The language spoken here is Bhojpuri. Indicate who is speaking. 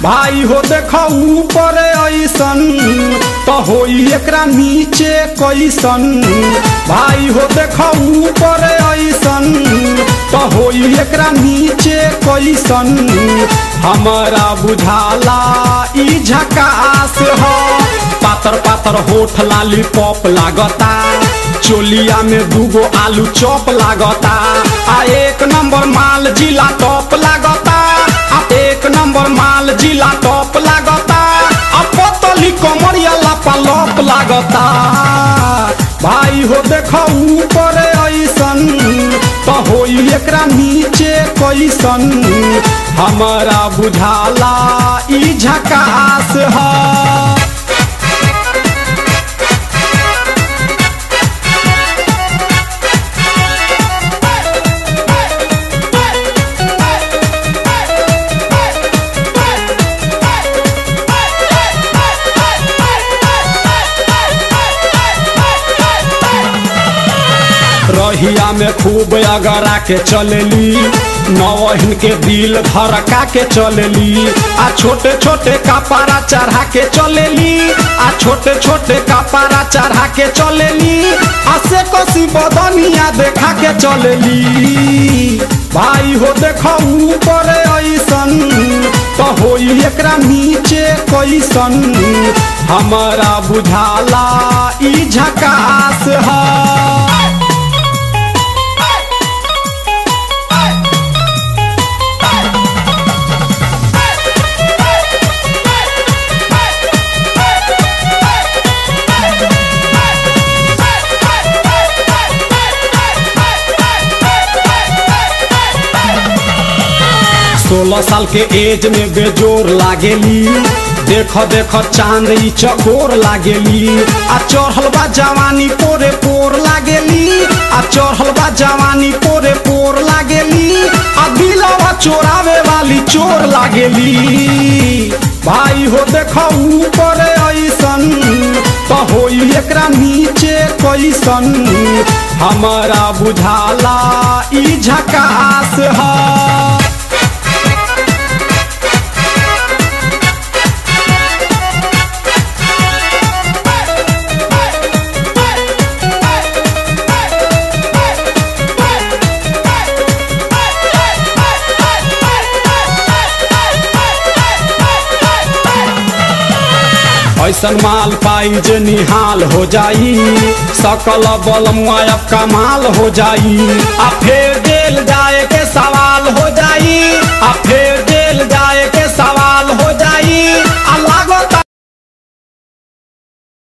Speaker 1: भाई हो देखो ऊपर ऐसन तो होई एकरा नीचे कैसन। भाई हो देखो ऊपर ऐसन तो होई एकरा नीचे कैसन। हमारा बुझाला ई झकास हो। पातर पातर होठ लाली पॉप लागता, चोलिया में दूगो आलू चॉप लागता। आ एक नंबर माल जिला टॉप लागता, आ एक नंबर माल जिला टॉप लागता। आ पतली कमरिया लापालॉप लागता। भाई हो देखो ऊपर ऐसन तो होई एकरा नीचे कैसन। हमारा बुझाला ई झकास है। रहिया में खूब अगरा के चलेली, नौहिन के दिल धड़का के चलेली। आ छोटे छोटे कपड़ा चढ़ा के चलेली, आ छोटे छोटे कपड़ा चढ़ा के चलेली। आ से कसी बदनिया देखा के चलेली। भाई हो देखो ऊपर ऐसन तो होई एकरा नीचे कैसन। हमारा बुझाला ई झकास है। सोलह साल के एज में बेजोर लागेली, देखो देखो चांद ई चकोर लागेली। आ चढ़ल बा जवानी पोरे पोर लागेली, आ चढ़ल बा जवानी पोरे पोर लागेली। आ दिलवा चोरावे वाली चोर लागेली। भाई हो देखो ऊपर ऐसन तो होई एकरा नीचे कैसन। हमारा बुझाला ई झकास है। ऐसन माल पाई जे निहाल हो जाई, सकल बल मुआयब कमाल हो जाई। आ फेर देल जा